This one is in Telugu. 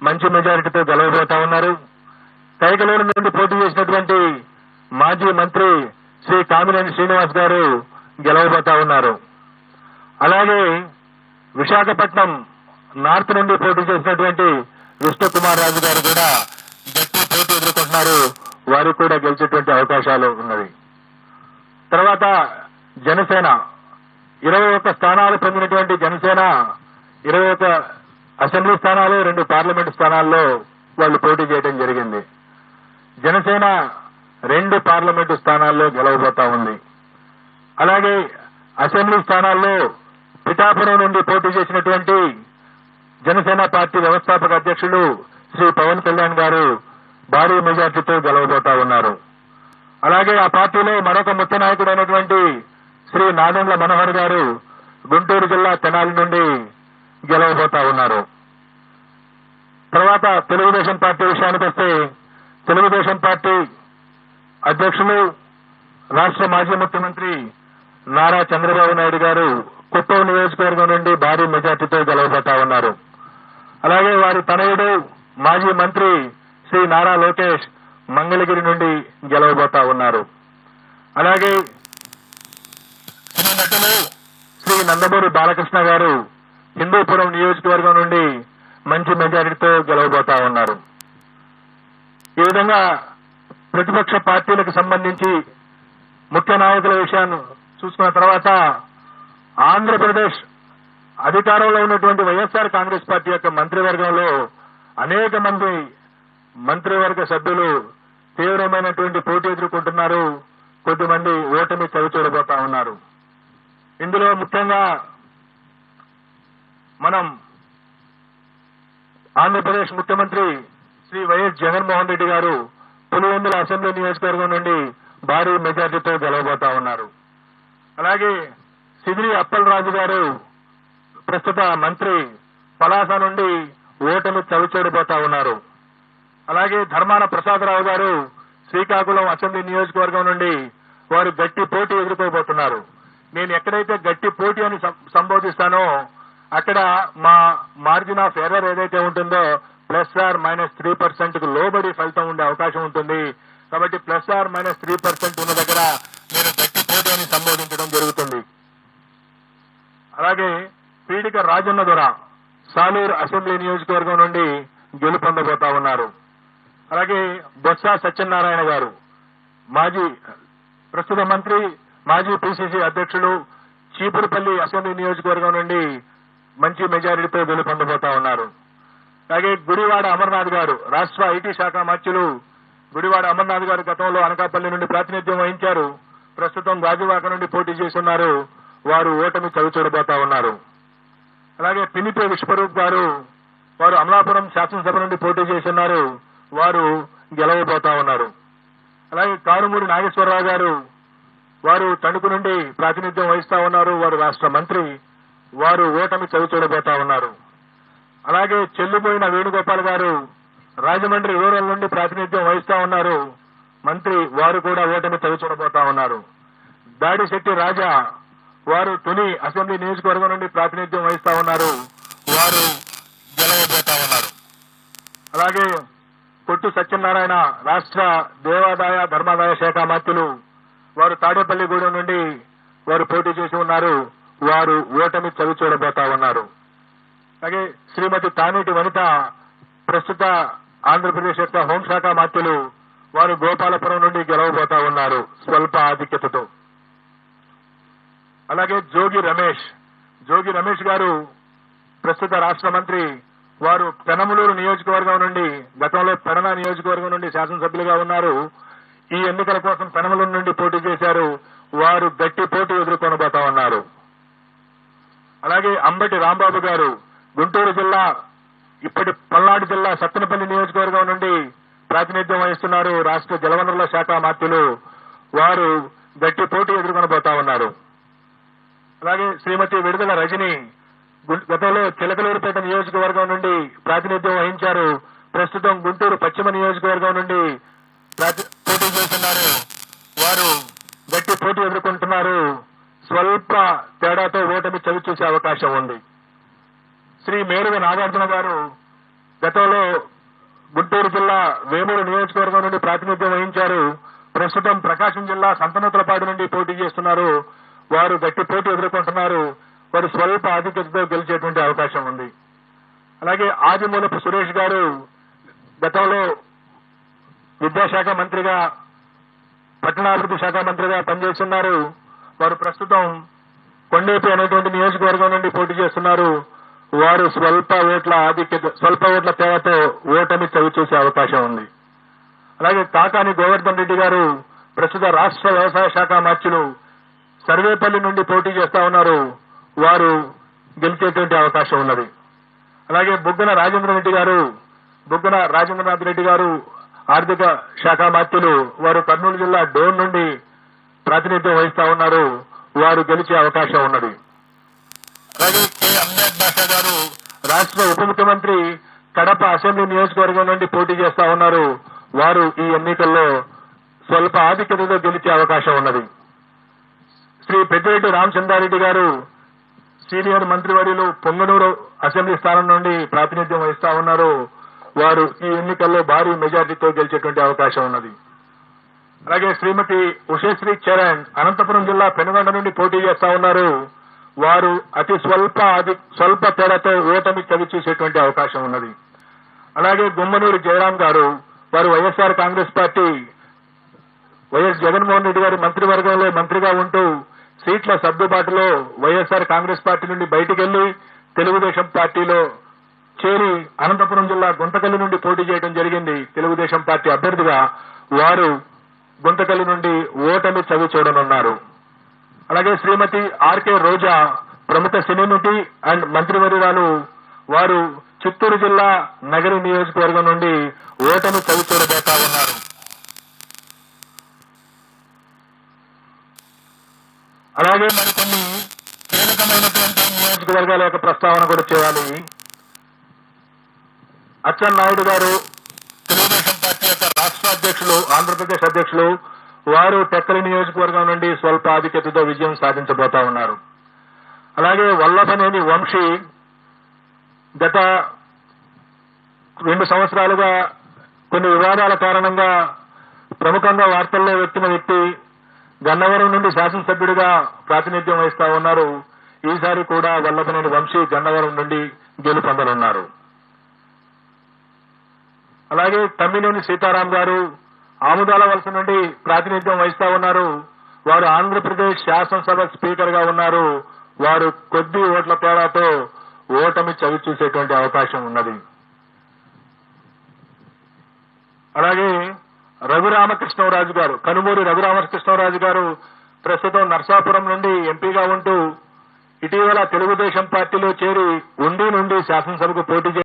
మంచి మెజారిటీతో గెలవబోతా ఉన్నారు. కైకలూరు నుండి పోటీ చేసినటువంటి మాజీ మంత్రి శ్రీ కామినేని శ్రీనివాస్ గారు గెలవబోతా ఉన్నారు. అలాగే విశాఖపట్నం నార్త్ నుండి పోటీ చేసినటువంటి విష్ణుకుమార్ రాజు గారు కూడా గట్టి పోటీ ఎదుర్కొంటున్నారు. వారికి కూడా గెలిచేటువంటి అవకాశాలు ఉన్నవి. తర్వాత జనసేన 21 స్థానాలు పొందినటువంటి జనసేన 21 అసెంబ్లీ స్థానాలు, 2 పార్లమెంటు స్థానాల్లో వాళ్ళు పోటీ చేయడం జరిగింది. జనసేన 2 పార్లమెంటు స్థానాల్లో గెలవబోతా ఉంది. అలాగే అసెంబ్లీ స్థానాల్లో పిఠాపురం నుండి పోటీ చేసినటువంటి జనసేన పార్టీ వ్యవస్థాపక అధ్యక్షులు శ్రీ పవన్ కళ్యాణ్ గారు భారీ మెజార్టీతో గెలవబోతా ఉన్నారు. అలాగే ఆ పార్టీలో మరొక ముఖ్య నాయకుడైనటువంటి శ్రీ నాదెండ్ల మనోహర్ గారు గుంటూరు జిల్లా తెనాలి నుండి గెలవబోతా ఉన్నారు. తర్వాత తెలుగుదేశం పార్టీ విషయానికి వస్తే, తెలుగుదేశం పార్టీ అధ్యక్షులు రాష్ట్ర మాజీ ముఖ్యమంత్రి నారా చంద్రబాబు నాయుడు గారు కుప్పం నియోజకవర్గం నుండి భారీ మెజార్టీతో గెలవబోతా ఉన్నారు. అలాగే వారి తనయుడు మాజీ మంత్రి శ్రీ నారా లోకేష్ మంగళగిరి నుండి గెలవబోతా ఉన్నారు. అలాగే శ్రీ నందమూరి బాలకృష్ణ గారు హిందూపురం నియోజకవర్గం నుండి మంచి మెజారిటీతో గెలవబోతా ఉన్నారు. ఈ విధంగా ప్రతిపక్ష పార్టీలకు సంబంధించి ముఖ్య నాయకుల విషయాన్ని చూసుకున్న తర్వాత ఆంధ్రప్రదేశ్ అధికారంలో ఉన్నటువంటి వైఎస్ఆర్ కాంగ్రెస్ పార్టీ యొక్క మంత్రివర్గంలో అనేక మంది మంత్రివర్గ సభ్యులు తీవ్రమైనటువంటి పోటీ ఎదుర్కొంటున్నారు. కొద్దిమంది ఓటమి చవిచూడబోతా ఉన్నారు. ఇందులో ముఖ్యంగా మనం ఆంధ్రప్రదేశ్ ముఖ్యమంత్రి శ్రీ వైఎస్ జగన్మోహన్ రెడ్డి గారు పులివెందుల అసెంబ్లీ నియోజకవర్గం నుండి భారీ మెజార్టీతో గెలవబోతా ఉన్నారు. అలాగే సిదిరి అప్పలరాజు గారు ప్రస్తుత మంత్రి పలాస నుండి ఓటమి చవిచూడబోతా ఉన్నారు. అలాగే ధర్మాన ప్రసాదరావు గారు శ్రీకాకుళం అసెంబ్లీ నియోజకవర్గం నుండి వారు గట్టి పోటీ ఎదుర్కోబోతున్నారు. నేను ఎక్కడైతే గట్టి పోటీ అని సంబోధిస్తానో అక్కడ మా మార్జిన్ ఆఫ్ ఎర్రర్ ఏదైతే ఉంటుందో +or -3% కు లోబడి ఫలితం ఉండే అవకాశం ఉంటుంది. కాబట్టి +or-3% ఉన్న దగ్గర నేను గట్టి పోటీ అని సంబోధించడం జరుగుతుంది. అలాగే పీడిక రాజన్న దొర సాలూరు అసెంబ్లీ నియోజకవర్గం నుండి గెలుపొందబోతా ఉన్నారు. అలాగే బొత్స సత్యనారాయణ గారు ప్రస్తుత మంత్రి, మాజీ పిసిసి అధ్యక్షులు, చీపురుపల్లి అసెంబ్లీ నియోజకవర్గం నుండి మంచి మెజారిటీతో గెలుపొందబోతా ఉన్నారు. అలాగే గుడివాడ అమర్నాథ్ గారు రాష్ట్ర ఐటీ శాఖ మంత్రులు గుడివాడ అమర్నాథ్ గారు గతంలో అనకాపల్లి నుండి ప్రాతినిధ్యం వహించారు. ప్రస్తుతం గాజువాక నుండి పోటీ చేస్తున్నారు. వారు ఓటమి చవిచూడబోతా ఉన్నారు. అలాగే పినిపే విశ్వరూప్ గారు వారు అమలాపురం శాసనసభ నుండి పోటీ చేస్తున్నారు. వారు గెలవబోతా ఉన్నారు. అలాగే కారుమూరి నాగేశ్వరరావు గారు వారు తణుకు నుండి ప్రాతినిధ్యం వహిస్తా ఉన్నారు. వారు రాష్ట్ర మంత్రి. వారు ఓటమి చవిచూడబోతా ఉన్నారు. అలాగే చెల్లిపోయిన వేణుగోపాల్ గారు రాజమండ్రి రూరల్ నుండి ప్రాతినిధ్యం వహిస్తా ఉన్నారు. మంత్రి. వారు కూడా ఓటమి చవిచూడబోతా ఉన్నారు. దాడిశెట్టి రాజా వారు తుని అసెంబ్లీ నియోజకవర్గం నుండి ప్రాతినిధ్యం వహిస్తా ఉన్నారు. వారు గెలవబోతా ఉన్నారు. అలాగే కొట్టు సత్యనారాయణ రాష్ట్ర దేవాదాయ ధర్మాదాయ శాఖ మంత్రులు వారు తాడేపల్లిగూడెం నుండి వారు పోటీ చేసి ఉన్నారు. వారు ఓటమి చవిచూడబోతా ఉన్నారు. అలాగే శ్రీమతి తానేటి వనిత ప్రస్తుత ఆంధ్రప్రదేశ్ యొక్క హోంశాఖ మంత్రులు వారు గోపాలపురం నుండి గెలవబోతా ఉన్నారు స్వల్ప ఆధిక్యతతో. అలాగే జోగి రమేష్ గారు ప్రస్తుత రాష్ట్ర మంత్రి. వారు పెనమలూరు నియోజకవర్గం నుండి గతంలో పెడన నియోజకవర్గం నుండి శాసనసభ్యులుగా ఉన్నారు. ఈ ఎన్నికల కోసం పెనమలూరు నుండి పోటీ చేశారు. వారు గట్టి పోటీ ఎదుర్కొనబోతా ఉన్నారు. అలాగే అంబటి రాంబాబు గారు గుంటూరు జిల్లా ఇప్పటి పల్నాడు జిల్లా సత్తెనపల్లి నియోజకవర్గం నుండి ప్రాతినిధ్యం వహిస్తున్నారు. రాష్ట్ర జలవనరుల శాఖ మంత్రులు. వారు గట్టి పోటీ ఎదుర్కొనబోతా ఉన్నారు. అలాగే శ్రీమతి విడుదల రజని గతంలో చిలకలూరుపేట నియోజకవర్గం నుండి ప్రాతినిధ్యం వహించారు. ప్రస్తుతం గుంటూరు పశ్చిమ నియోజకవర్గం నుండి పోటీ చేస్తున్నారు. వారు గట్టి పోటీ ఎదుర్కొంటున్నారు. స్వల్ప తేడాతో ఓటమి చవిచూసే అవకాశం ఉంది. శ్రీ మేరుగ నాగార్జున గారు గతంలో గుంటూరు జిల్లా వేమూరు నియోజకవర్గం నుండి ప్రాతినిధ్యం వహించారు. ప్రస్తుతం ప్రకాశం జిల్లా సంతనూతలపాడు నుండి పోటీ చేస్తున్నారు. వారు గట్టి పోటీ ఎదుర్కొంటున్నారు. వారు స్వల్ప ఆధిక్యతతో గెలిచేటువంటి అవకాశం ఉంది. అలాగే ఆదిమూలపు సురేష్ గారు గతంలో విద్యాశాఖ మంత్రిగా, పట్టణాభివృద్ధి శాఖ మంత్రిగా పనిచేస్తున్నారు. వారు ప్రస్తుతం కొండేపి అనేటువంటి నియోజకవర్గం నుండి పోటీ చేస్తున్నారు. వారు స్వల్ప ఓట్ల తేడాతో ఓటమి చవిచూసే అవకాశం ఉంది. అలాగే కాకాని గోవర్ధన్ రెడ్డి గారు ప్రస్తుత రాష్ట్ర వ్యవసాయ శాఖ మంత్రులు సర్వేపల్లి నుండి పోటీ చేస్తా ఉన్నారు. వారు గెలిచేటువంటి అవకాశం ఉన్నది. అలాగే బుగ్గన రాజేంద్రనాథ్ రెడ్డి గారు ఆర్థిక శాఖ మంత్రులు, వారు కర్నూలు జిల్లా డోన్ నుండి ప్రాతినిధ్యం వహిస్తా ఉన్నారు. వారు గెలిచే అవకాశం ఉన్నది. అలాగే కె అమ్జద్ బాషా గారు రాష్ట్ర ఉప ముఖ్యమంత్రి కడప అసెంబ్లీ నియోజకవర్గం నుండి పోటీ చేస్తా ఉన్నారు. వారు ఈ ఎన్నికల్లో స్వల్ప ఆధిక్యతతో గెలిచే అవకాశం ఉన్నది. శ్రీ పెద్దిరెడ్డి రామచంద్రారెడ్డి గారు సీనియర్ మంత్రివర్యులు పొంగనూరు అసెంబ్లీ స్థానం నుండి ప్రాతినిధ్యం వహిస్తా ఉన్నారు. వారు ఈ ఎన్నికల్లో భారీ మెజార్టీతో గెలిచేటువంటి అవకాశం ఉన్నది. అలాగే శ్రీమతి ఉషశ్రీ చరణ్ అనంతపురం జిల్లా పెనుగొండ నుండి పోటీ చేస్తా ఉన్నారు. వారు అతి స్వల్ప తేడాతో ఓటమి చవిచూసేటువంటి అవకాశం ఉన్నది. అలాగే గుమ్మనూరు జయరాం గారు, వారు వైఎస్ఆర్ కాంగ్రెస్ పార్టీ వైఎస్ జగన్మోహన్ రెడ్డి గారి మంత్రివర్గంలో మంత్రిగా ఉంటూ సీట్ల సర్దుబాటులో వైఎస్ఆర్ కాంగ్రెస్ పార్టీ నుండి బయటికి వెళ్లి తెలుగుదేశం పార్టీలో చేరి అనంతపురం జిల్లా గుంతకల్లి నుండి పోటీ చేయడం జరిగింది. తెలుగుదేశం పార్టీ అభ్యర్థిగా వారు గుంతకల్లి నుండి ఓటమి చవి చూడనున్నారు. అలాగే శ్రీమతి ఆర్కే రోజా ప్రముఖ సినీ నటి అండ్ మంత్రివర్యురాలు, వారు చిత్తూరు జిల్లా నగరి నియోజకవర్గం నుండి ఓటమి చవి చూడబోతా ఉన్నారు. అలాగే మరికొన్ని కీలకమైనటువంటి నియోజకవర్గాల యొక్క ప్రస్తావన కూడా చేయాలి. అచ్చెన్నాయుడు గారు తెలుగుదేశం పార్టీ యొక్క రాష్ట్ర అధ్యక్షులు, ఆంధ్రప్రదేశ్ అధ్యక్షులు, వారు టెక్కలి నియోజకవర్గం నుండి స్వల్ప ఆధిక్యతతో విజయం సాధించబోతా ఉన్నారు. అలాగే వల్లభనేని వంశీ గత 2 సంవత్సరాలుగా కొన్ని వివాదాల కారణంగా ప్రముఖంగా వార్తల్లో వచ్చిన వ్యక్తి, గన్నవరం నుండి శాసనసభ్యుడిగా ప్రాతినిధ్యం వహిస్తా ఉన్నారు. ఈసారి కూడా వల్లభనేని వంశీ గన్నవరం నుండి గెలుపొందనున్నారు. అలాగే తమ్మినేని సీతారాం గారు ఆముదాల వలస నుండి ప్రాతినిధ్యం వహిస్తా ఉన్నారు. వారు ఆంధ్రప్రదేశ్ శాసనసభ స్పీకర్ గా ఉన్నారు. వారు కొద్ది ఓట్ల తేడాతో ఓటమి చవి చూసేటువంటి అవకాశం ఉన్నది. అలాగే రఘురామకృష్ణరాజు గారు, కనుమూరి రఘురామకృష్ణరాజు గారు ప్రస్తుతం నర్సాపురం నుండి ఎంపీగా ఉంటూ ఇటీవల తెలుగుదేశం పార్టీలో చేరి ఉండి నుండి శాసనసభకు పోటీ